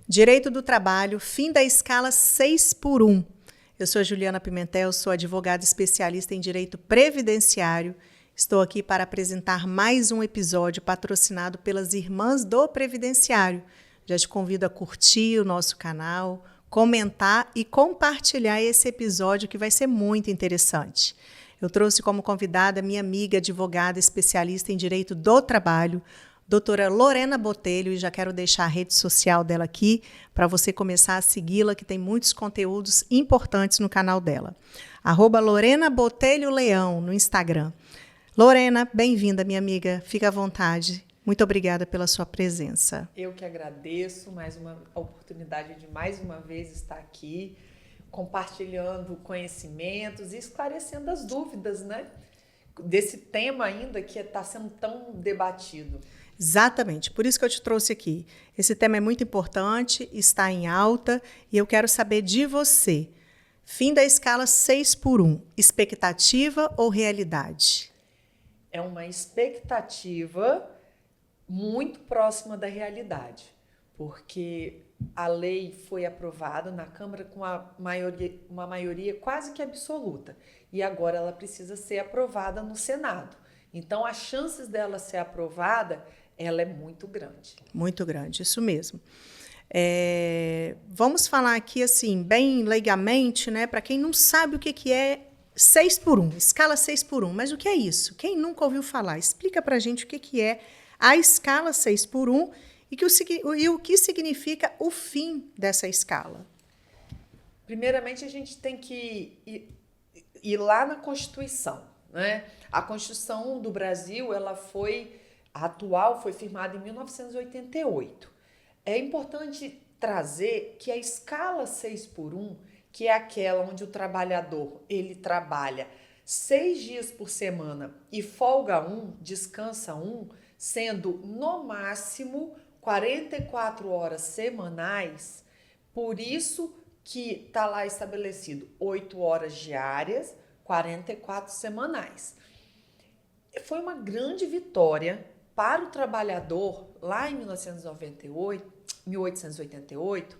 Direito do Trabalho, fim da escala 6 por 1. Eu sou a Juliana Pimentel, sou advogada especialista em direito previdenciário. Estou aqui para apresentar mais um episódio patrocinado pelas Irmãs do Previdenciário. Já te convido a curtir o nosso canal, comentar e compartilhar esse episódio que vai ser muito interessante. Eu trouxe como convidada minha amiga advogada especialista em direito do trabalho, doutora Lorena Botelho, e já quero deixar a rede social dela aqui para você começar a segui-la, que tem muitos conteúdos importantes no canal dela. @Lorena Botelho Leão no Instagram. Lorena, bem-vinda, minha amiga. Fica à vontade. Muito obrigada pela sua presença. Eu que agradeço mais uma oportunidade de mais uma vez estar aqui, compartilhando conhecimentos e esclarecendo as dúvidas, né? Desse tema ainda que está sendo tão debatido. Exatamente, por isso que eu te trouxe aqui. Esse tema é muito importante, está em alta e eu quero saber de você. Fim da escala 6 por 1, expectativa ou realidade? É uma expectativa muito próxima da realidade, porque a lei foi aprovada na Câmara com uma maioria quase que absoluta e agora ela precisa ser aprovada no Senado. Então, as chances dela ser aprovada, ela é muito grande. Muito grande, isso mesmo. Vamos falar aqui, assim, bem leigamente, né, para quem não sabe o que é 6 por 1, escala 6 por 1. Mas o que é isso? Quem nunca ouviu falar? Explica para a gente o que é a escala 6 por 1 e o que significa o fim dessa escala. Primeiramente, a gente tem que ir lá na Constituição, né? A Constituição do Brasil, a atual foi firmada em 1988. É importante trazer que a escala 6 por 1, que é aquela onde o trabalhador ele trabalha 6 dias por semana e folga 1, descansa 1, sendo no máximo 44 horas semanais, por isso que está lá estabelecido 8 horas diárias, 44 semanais. Foi uma grande vitória para o trabalhador lá em 1888,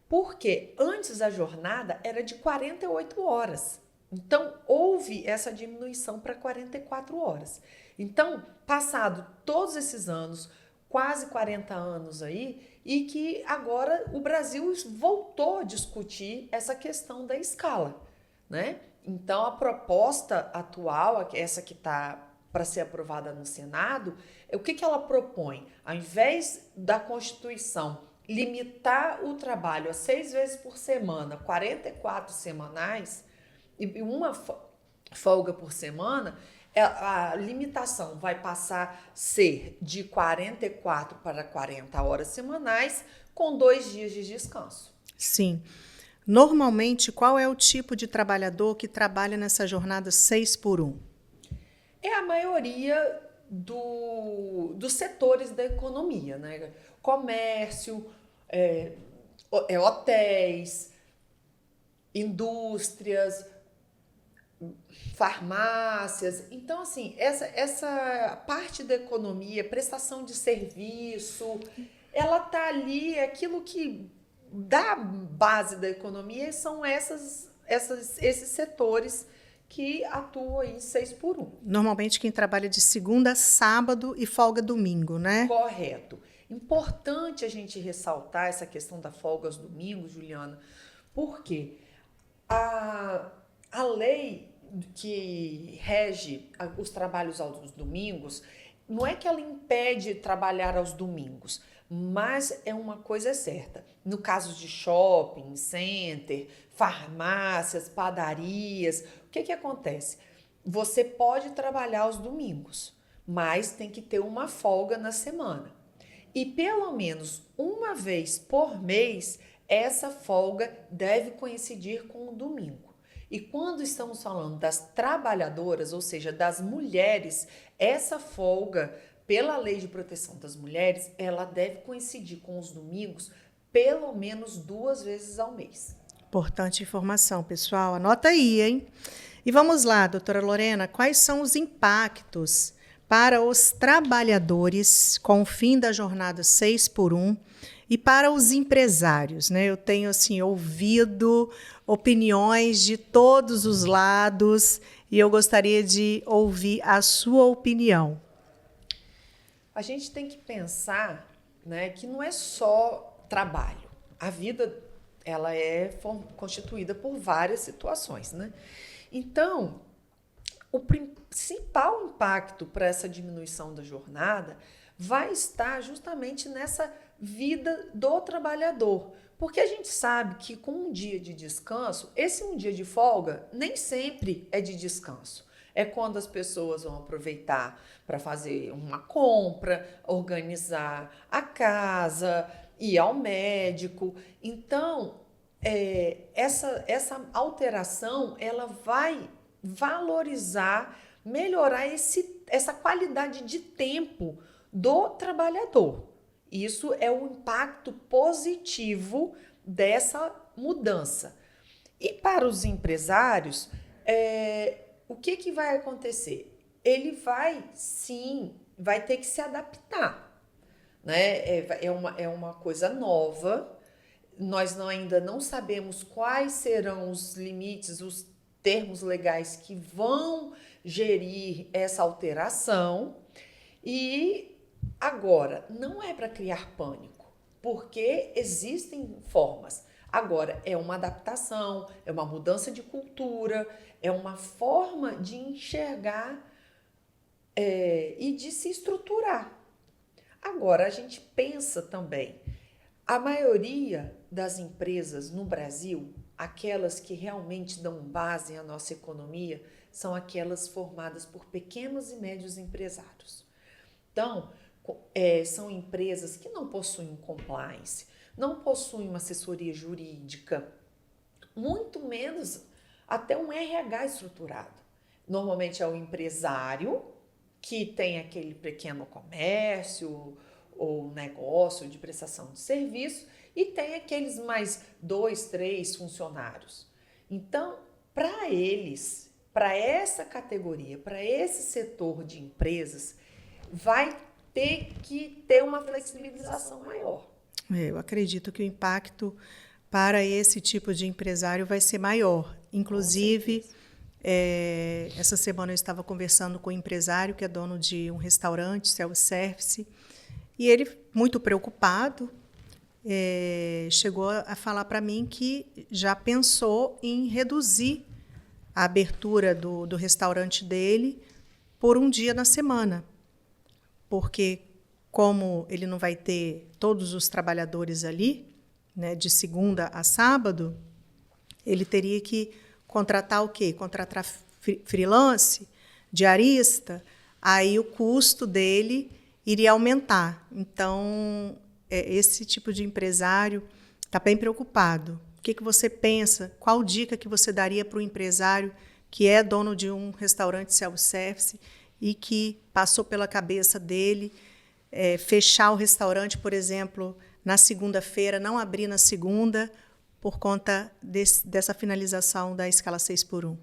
porque antes a jornada era de 48 horas. Então, houve essa diminuição para 44 horas. Então, passado todos esses anos, quase 40 anos aí, e que agora o Brasil voltou a discutir essa questão da escala, né? Então, a proposta atual, essa que está para ser aprovada no Senado, o que ela propõe? Ao invés da Constituição limitar o trabalho a 6 vezes por semana, 44 semanais, e uma folga por semana, a limitação vai passar a ser de 44 para 40 horas semanais, com 2 dias de descanso. Sim. Normalmente, qual é o tipo de trabalhador que trabalha nessa jornada 6 por 1? É a maioria dos setores da economia, né? Comércio, hotéis, indústrias, farmácias. Então, assim, essa parte da economia, prestação de serviço, ela tá ali, aquilo que dá base da economia são esses setores que atuam aí 6 por 1. Normalmente quem trabalha de segunda a sábado e folga domingo, né? Correto. Importante a gente ressaltar essa questão da folga aos domingos, Juliana, porque a lei que rege os trabalhos aos domingos, não é que ela impede trabalhar aos domingos, mas é uma coisa certa. No caso de shopping, center, farmácias, padarias, o que acontece? Você pode trabalhar aos domingos, mas tem que ter uma folga na semana. E pelo menos uma vez por mês, essa folga deve coincidir com o domingo. E quando estamos falando das trabalhadoras, ou seja, das mulheres, essa folga, pela Lei de Proteção das Mulheres, ela deve coincidir com os domingos pelo menos 2 vezes ao mês. Importante informação, pessoal. Anota aí, hein? E vamos lá, doutora Lorena, quais são os impactos para os trabalhadores com o fim da jornada 6 por 1 E para os empresários, né? Eu tenho assim ouvido opiniões de todos os lados e eu gostaria de ouvir a sua opinião. A gente tem que pensar, né, que não é só trabalho. A vida ela é constituída por várias situações, né? Então, o principal impacto para essa diminuição da jornada vai estar justamente nessa vida do trabalhador. Porque a gente sabe que com um dia de descanso, esse um dia de folga nem sempre é de descanso. É quando as pessoas vão aproveitar para fazer uma compra, organizar a casa, ir ao médico. Então, essa alteração ela vai valorizar, melhorar essa qualidade de tempo do trabalhador. Isso é o impacto positivo dessa mudança. E para os empresários, o que vai acontecer? Ele vai ter que se adaptar, né? É uma coisa nova. Nós ainda não sabemos quais serão os limites, os termos legais que vão gerir essa alteração. E agora, não é para criar pânico, porque existem formas. Agora, é uma adaptação, é uma mudança de cultura, é uma forma de enxergar e de se estruturar. Agora, a gente pensa também, a maioria das empresas no Brasil, aquelas que realmente dão base à nossa economia, são aquelas formadas por pequenos e médios empresários. Então, são empresas que não possuem compliance, não possuem uma assessoria jurídica, muito menos até um RH estruturado. Normalmente é o empresário que tem aquele pequeno comércio ou negócio de prestação de serviço e tem aqueles mais 2, 3 funcionários. Então, para eles, para essa categoria, para esse setor de empresas, vai ter que ter uma flexibilização maior. Eu acredito que o impacto para esse tipo de empresário vai ser maior. Inclusive, essa semana eu estava conversando com um empresário que é dono de um restaurante, self-service, e ele, muito preocupado, chegou a falar para mim que já pensou em reduzir a abertura do restaurante dele por um dia na semana, porque como ele não vai ter todos os trabalhadores ali, né, de segunda a sábado, ele teria que contratar o quê? Contratar freelance, diarista, aí o custo dele iria aumentar. Então, esse tipo de empresário está bem preocupado. O que você pensa? Qual dica que você daria para o empresário que é dono de um restaurante self-service e que passou pela cabeça dele fechar o restaurante, por exemplo, na segunda-feira, não abrir na segunda, por conta dessa finalização da escala 6x1?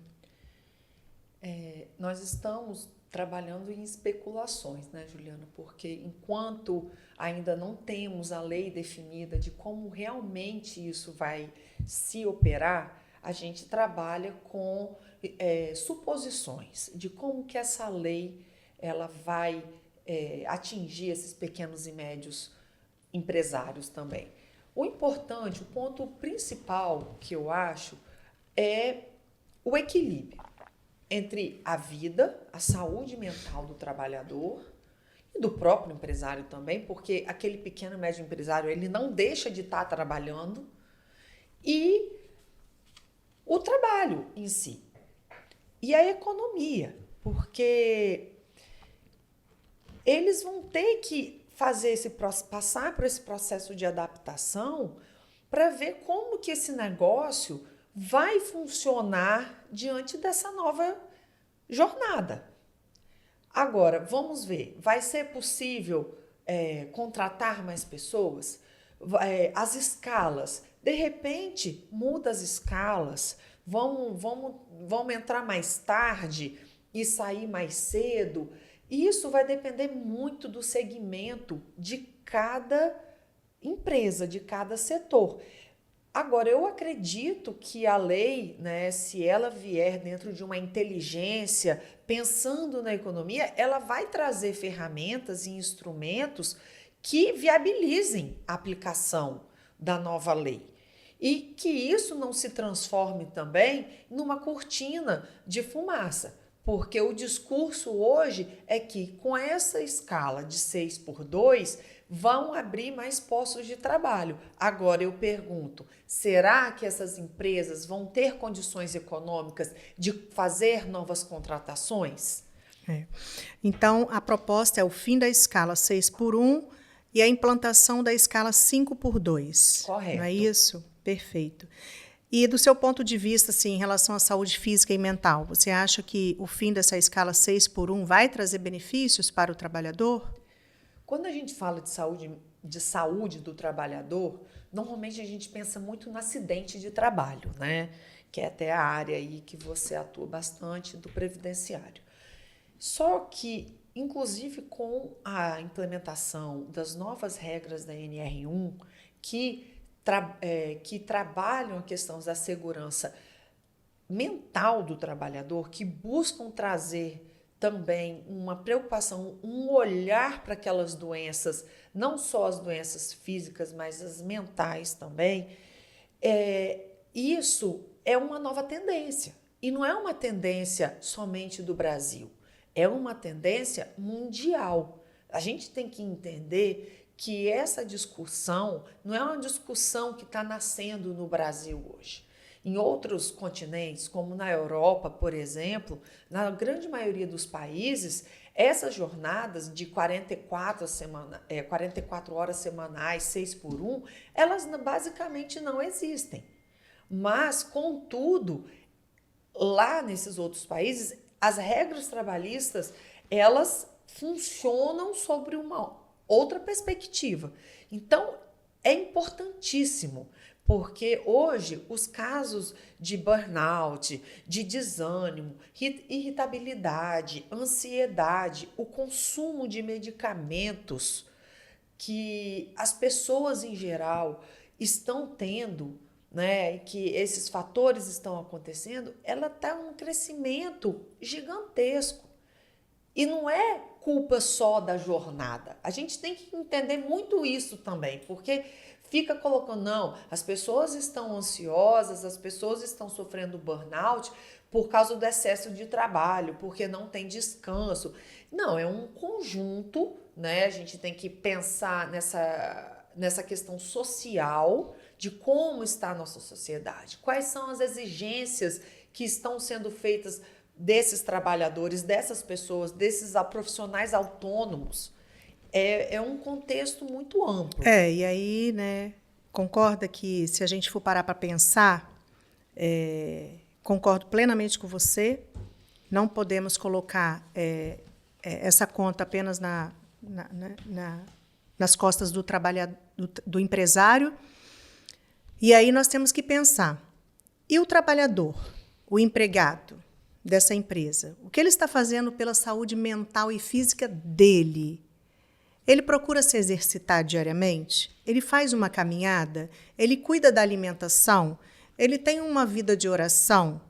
Nós estamos trabalhando em especulações, né, Juliana? Porque enquanto ainda não temos a lei definida de como realmente isso vai se operar, a gente trabalha com suposições de como que essa lei ela vai atingir esses pequenos e médios empresários também. O importante, o ponto principal que eu acho é o equilíbrio entre a vida, a saúde mental do trabalhador e do próprio empresário também, porque aquele pequeno e médio empresário ele não deixa de estar trabalhando, e o trabalho em si. E a economia, porque eles vão ter que passar por esse processo de adaptação para ver como que esse negócio vai funcionar diante dessa nova jornada. Agora, vamos ver, vai ser possível contratar mais pessoas? As escalas, de repente, muda as escalas, vamos entrar mais tarde e sair mais cedo. Isso vai depender muito do segmento de cada empresa, de cada setor. Agora, eu acredito que a lei, né, se ela vier dentro de uma inteligência, pensando na economia, ela vai trazer ferramentas e instrumentos que viabilizem a aplicação da nova lei. E que isso não se transforme também numa cortina de fumaça. Porque o discurso hoje é que com essa escala de 6x2 vão abrir mais postos de trabalho. Agora eu pergunto, será que essas empresas vão ter condições econômicas de fazer novas contratações? Então, a proposta é o fim da escala 6x1 e a implantação da escala 5x2. Correto. Não é isso? Perfeito. E do seu ponto de vista, assim, em relação à saúde física e mental, você acha que o fim dessa escala 6x1 vai trazer benefícios para o trabalhador? Quando a gente fala de saúde do trabalhador, normalmente a gente pensa muito no acidente de trabalho, né? Que é até a área aí que você atua bastante do previdenciário. Só que, inclusive com a implementação das novas regras da NR1, que trabalham a questão da segurança mental do trabalhador, que buscam trazer também uma preocupação, um olhar para aquelas doenças, não só as doenças físicas, mas as mentais também, isso é uma nova tendência. E não é uma tendência somente do Brasil, é uma tendência mundial. A gente tem que entender que essa discussão não é uma discussão que está nascendo no Brasil hoje. Em outros continentes, como na Europa, por exemplo, na grande maioria dos países, essas jornadas de 44 horas semanais, 6x1, elas basicamente não existem. Mas, contudo, lá nesses outros países, as regras trabalhistas, elas funcionam sobre uma outra perspectiva. Então, é importantíssimo, porque hoje os casos de burnout, de desânimo, irritabilidade, ansiedade, o consumo de medicamentos que as pessoas em geral estão tendo, né, que esses fatores estão acontecendo, ela está um crescimento gigantesco. E não é culpa só da jornada. A gente tem que entender muito isso também, porque fica colocando, não, as pessoas estão ansiosas, as pessoas estão sofrendo burnout por causa do excesso de trabalho, porque não tem descanso. Não, é um conjunto, né? A gente tem que pensar nessa questão social de como está a nossa sociedade, quais são as exigências que estão sendo feitas desses trabalhadores, dessas pessoas, desses profissionais autônomos. É um contexto muito amplo. E aí, né, concorda que se a gente for parar para pensar, concordo plenamente com você, não podemos colocar essa conta apenas nas costas do trabalhador, do empresário. E aí nós temos que pensar, e o trabalhador, o empregado dessa empresa, o que ele está fazendo pela saúde mental e física dele? Ele procura se exercitar diariamente? Ele faz uma caminhada? Ele cuida da alimentação? Ele tem uma vida de oração?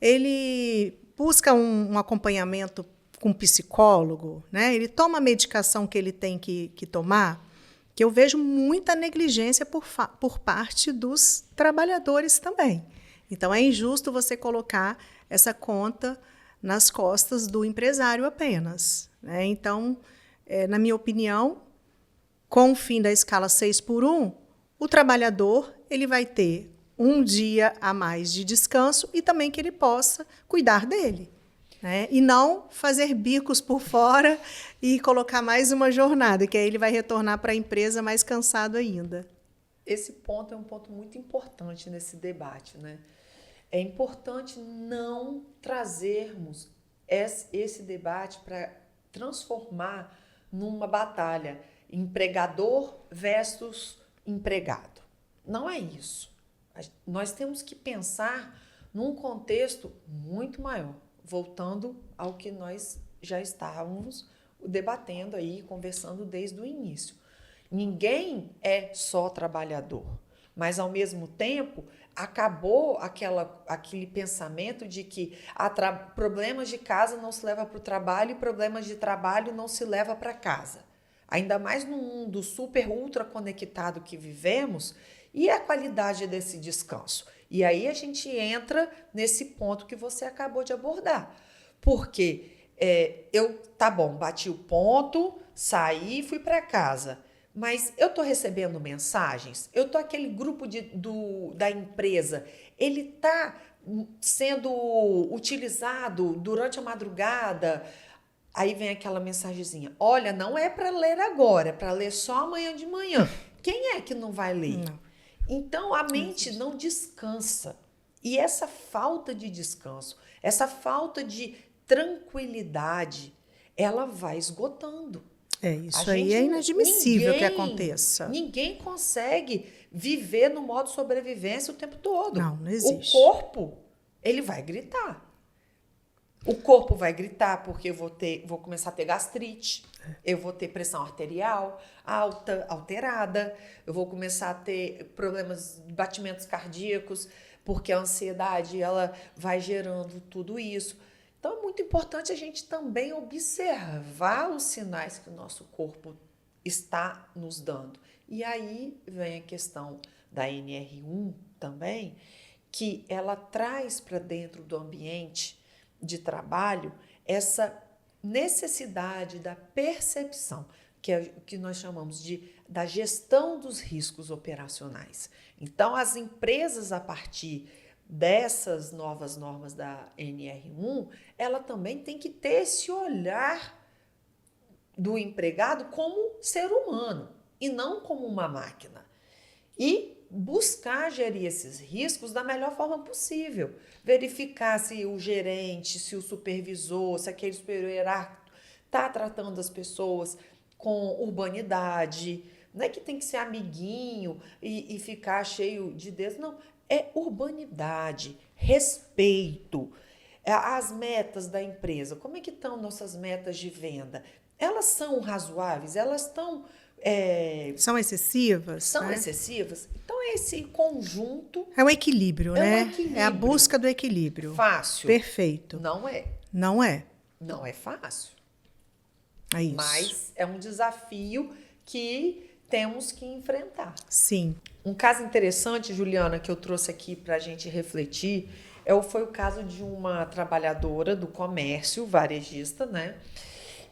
Ele busca um acompanhamento com um psicólogo? Né? Ele toma a medicação que ele tem que tomar? Que eu vejo muita negligência por parte dos trabalhadores também. Então, é injusto você colocar essa conta nas costas do empresário apenas. Né? Então, na minha opinião, com o fim da escala 6x1, o trabalhador ele vai ter um dia a mais de descanso e também que ele possa cuidar dele. Né? E não fazer bicos por fora e colocar mais uma jornada, que aí ele vai retornar para a empresa mais cansado ainda. Esse ponto é um ponto muito importante nesse debate, né? É importante não trazermos esse debate para transformar numa batalha empregador versus empregado. Não é isso. Nós temos que pensar num contexto muito maior, voltando ao que nós já estávamos debatendo aí, conversando desde o início. Ninguém é só trabalhador, mas ao mesmo tempo acabou aquele pensamento de que problemas de casa não se leva para o trabalho e problemas de trabalho não se leva para casa. Ainda mais no mundo super ultra conectado que vivemos, e a qualidade desse descanso. E aí a gente entra nesse ponto que você acabou de abordar. Porque tá bom, bati o ponto, saí e fui para casa. Mas eu estou recebendo mensagens, aquele grupo da empresa, ele está sendo utilizado durante a madrugada. Aí vem aquela mensagenzinha, olha, não é para ler agora, é para ler só amanhã de manhã. Quem é que não vai ler? Não. Então, a mente não descansa. E essa falta de descanso, essa falta de tranquilidade, ela vai esgotando. Isso aí é inadmissível que aconteça. Ninguém consegue viver no modo sobrevivência o tempo todo. Não existe. O corpo, ele vai gritar. O corpo vai gritar porque eu vou começar a ter gastrite, eu vou ter pressão arterial alta, alterada, eu vou começar a ter problemas de batimentos cardíacos, porque a ansiedade ela vai gerando tudo isso. Então é muito importante a gente também observar os sinais que o nosso corpo está nos dando. E aí vem a questão da NR1 também, que ela traz para dentro do ambiente de trabalho essa necessidade da percepção, que é o que nós chamamos da gestão dos riscos operacionais. Então, as empresas, a partir dessas novas normas da NR1, ela também tem que ter esse olhar do empregado como ser humano e não como uma máquina. E buscar gerir esses riscos da melhor forma possível. Verificar se o gerente, se o supervisor, se aquele superior hierárquico está tratando as pessoas com urbanidade. Não é que tem que ser amiguinho e ficar cheio de dedos. Não, é urbanidade, respeito. As metas da empresa, como é que estão nossas metas de venda? Elas são razoáveis? Elas estão... São excessivas? São excessivas? Então, é esse conjunto... É um equilíbrio, né? Um equilíbrio. É a busca do equilíbrio. Fácil. Perfeito. Não é. Não é. Não é fácil. É isso. Mas é um desafio que temos que enfrentar. Sim. Um caso interessante, Juliana, que eu trouxe aqui para a gente refletir, foi o caso de uma trabalhadora do comércio, varejista, né?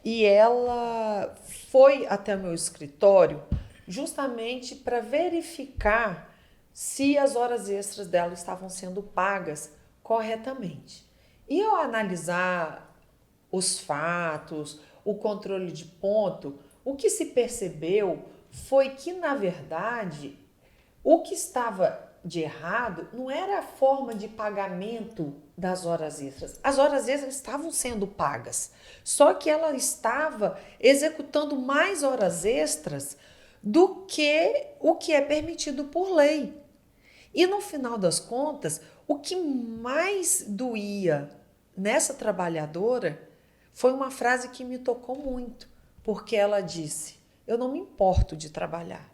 E ela foi até o meu escritório justamente para verificar se as horas extras dela estavam sendo pagas corretamente. E ao analisar os fatos, o controle de ponto, o que se percebeu foi que, na verdade, o que estava de errado não era a forma de pagamento das horas extras. As horas extras estavam sendo pagas, só que ela estava executando mais horas extras do que o que é permitido por lei. E no final das contas, o que mais doía nessa trabalhadora foi uma frase que me tocou muito, porque ela disse: eu não me importo de trabalhar,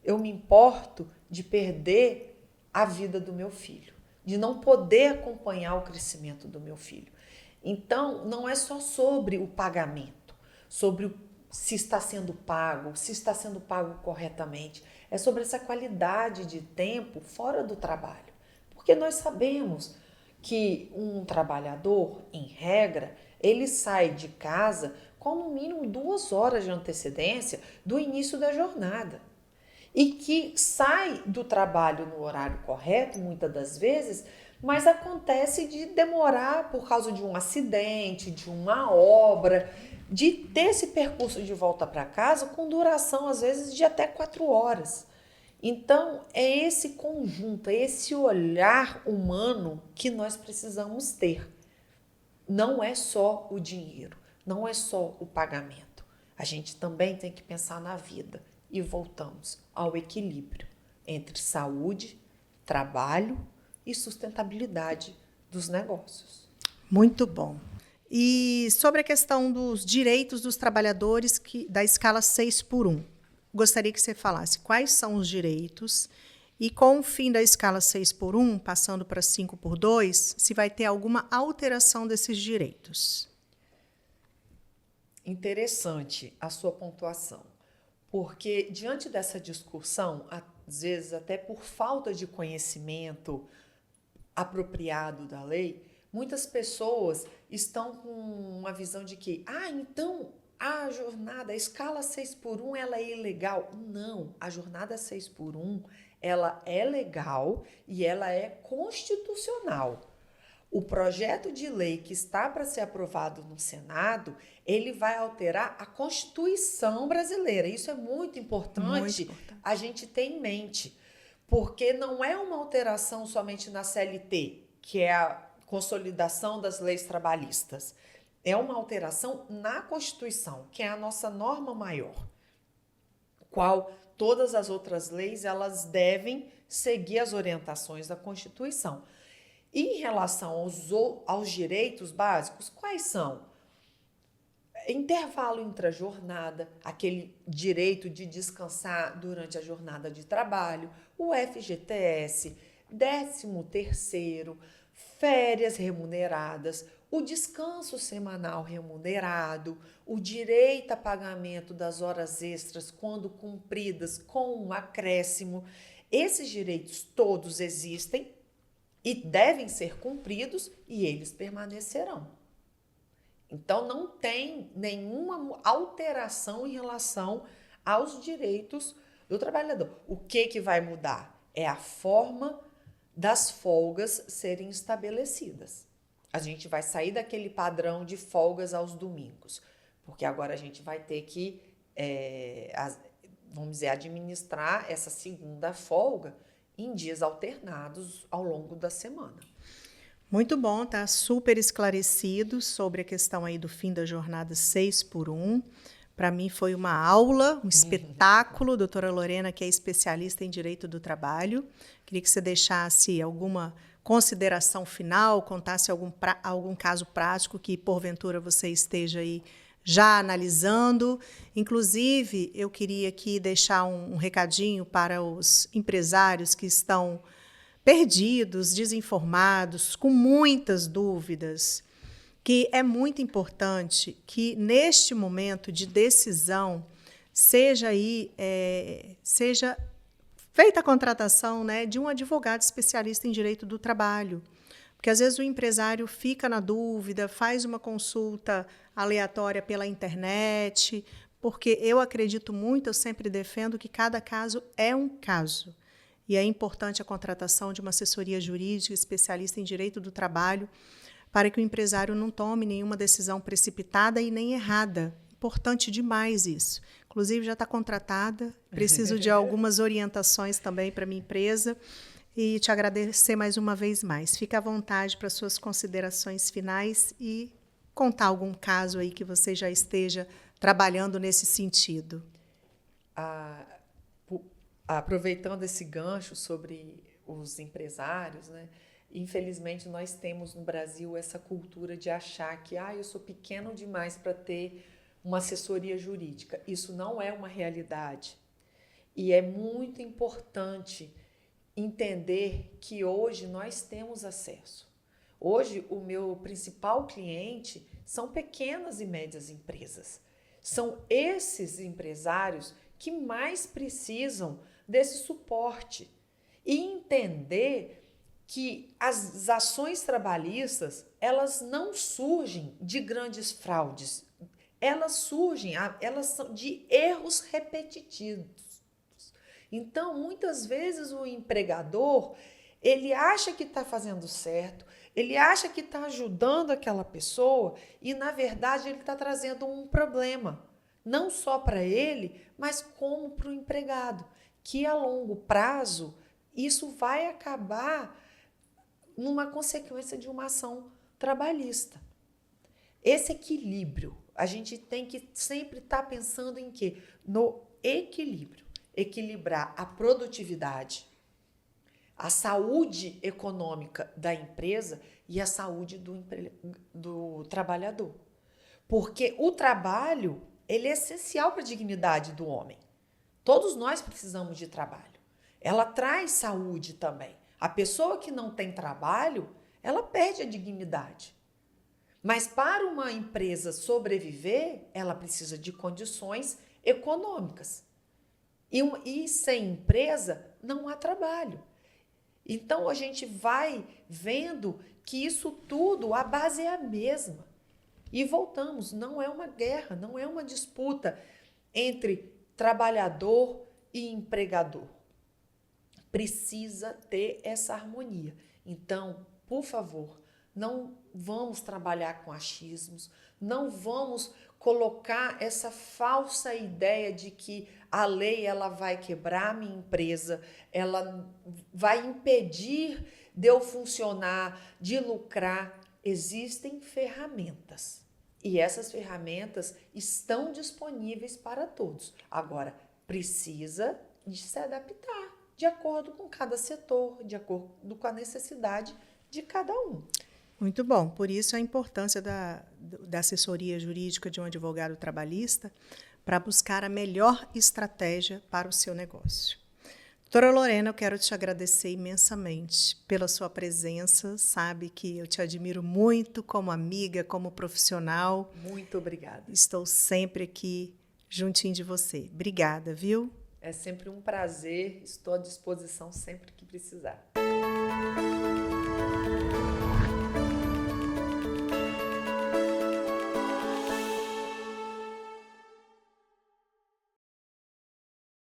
eu me importo de perder a vida do meu filho, de não poder acompanhar o crescimento do meu filho. Então, não é só sobre o pagamento, sobre se está sendo pago, se está sendo pago corretamente, é sobre essa qualidade de tempo fora do trabalho. Porque nós sabemos que um trabalhador, em regra, ele sai de casa com no mínimo 2 horas de antecedência do início da jornada. E que sai do trabalho no horário correto, muitas das vezes, mas acontece de demorar por causa de um acidente, de uma obra, de ter esse percurso de volta para casa com duração, às vezes, de até 4 horas. Então, é esse conjunto, é esse olhar humano que nós precisamos ter. Não é só o dinheiro, não é só o pagamento. A gente também tem que pensar na vida. E voltamos ao equilíbrio entre saúde, trabalho e sustentabilidade dos negócios. Muito bom. E sobre a questão dos direitos dos trabalhadores da escala 6x1. gostaria que você falasse quais são os direitos e, com o fim da escala 6x1, passando para 5x2, se vai ter alguma alteração desses direitos. Interessante a sua pontuação, porque diante dessa discussão, às vezes até por falta de conhecimento apropriado da lei, muitas pessoas estão com uma visão de que, então a jornada, a escala 6x1, ela é ilegal. Não, a jornada 6x1, ela é legal e ela é constitucional. O projeto de lei que está para ser aprovado no Senado, ele vai alterar a Constituição brasileira. Isso é muito importante a gente ter em mente, porque não é uma alteração somente na CLT, que é a consolidação das leis trabalhistas. É uma alteração na Constituição, que é a nossa norma maior, qual todas as outras leis elas devem seguir as orientações da Constituição. E em relação aos direitos básicos, quais são? Intervalo intra-jornada, aquele direito de descansar durante a jornada de trabalho, o FGTS, 13º, férias remuneradas, o descanso semanal remunerado, o direito a pagamento das horas extras quando cumpridas com um acréscimo. Esses direitos todos existem e devem ser cumpridos e eles permanecerão. Então, não tem nenhuma alteração em relação aos direitos do trabalhador. O que vai mudar? É a forma das folgas serem estabelecidas. A gente vai sair daquele padrão de folgas aos domingos, porque agora a gente vai ter que, vamos dizer, administrar essa segunda folga em dias alternados ao longo da semana. Muito bom, tá super esclarecido sobre a questão aí do fim da jornada 6x1. Para mim foi uma aula, um espetáculo, doutora Lorena, que é especialista em direito do trabalho. Queria que você deixasse alguma consideração final, contasse algum caso prático que, porventura, você esteja aí já analisando. Inclusive, eu queria aqui deixar um recadinho para os empresários que estão perdidos, desinformados, com muitas dúvidas, que é muito importante que, neste momento de decisão, seja feita a contratação, né, de um advogado especialista em direito do trabalho. Porque, às vezes, o empresário fica na dúvida, faz uma consulta aleatória pela internet, porque eu acredito muito, eu sempre defendo que cada caso é um caso. E é importante a contratação de uma assessoria jurídica especialista em direito do trabalho para que o empresário não tome nenhuma decisão precipitada e nem errada. Importante demais isso. Inclusive, já está contratada, preciso de algumas orientações também para a minha empresa e te agradecer mais uma vez mais. Fica à vontade para suas considerações finais e contar algum caso aí que você já esteja trabalhando nesse sentido. Aproveitando esse gancho sobre os empresários, né? Infelizmente, nós temos no Brasil essa cultura de achar que eu sou pequeno demais para ter uma assessoria jurídica. Isso não é uma realidade. E é muito importante entender que hoje nós temos acesso. Hoje, o meu principal cliente são pequenas e médias empresas. São esses empresários que mais precisam desse suporte e entender que as ações trabalhistas, elas não surgem de grandes fraudes, elas são de erros repetitivos. Então, muitas vezes o empregador, ele acha que está fazendo certo, ele acha que está ajudando aquela pessoa e, na verdade, ele está trazendo um problema, não só para ele, mas como para o empregado, que a longo prazo isso vai acabar numa consequência de uma ação trabalhista. Esse equilíbrio, a gente tem que sempre estar pensando em quê? No equilíbrio. Equilibrar a produtividade, a saúde econômica da empresa e a saúde do trabalhador. Porque o trabalho, ele é essencial para a dignidade do homem. Todos nós precisamos de trabalho. Ela traz saúde também. A pessoa que não tem trabalho, ela perde a dignidade. Mas para uma empresa sobreviver, ela precisa de condições econômicas. E sem empresa, não há trabalho. Então, a gente vai vendo que isso tudo, a base é a mesma. E voltamos, não é uma guerra, não é uma disputa entre trabalhador e empregador. Precisa ter essa harmonia. Então, por favor, não vamos trabalhar com achismos, não vamos colocar essa falsa ideia de que a lei ela vai quebrar minha empresa, ela vai impedir de eu funcionar, de lucrar. Existem ferramentas e essas ferramentas estão disponíveis para todos. Agora, precisa de se adaptar de acordo com cada setor, de acordo com a necessidade de cada um. Muito bom. Por isso a importância da assessoria jurídica de um advogado trabalhista para buscar a melhor estratégia para o seu negócio. Doutora Lorena, eu quero te agradecer imensamente pela sua presença. Sabe que eu te admiro muito como amiga, como profissional. Muito obrigada. Estou sempre aqui juntinho de você. Obrigada, viu? É sempre um prazer. Estou à disposição sempre que precisar.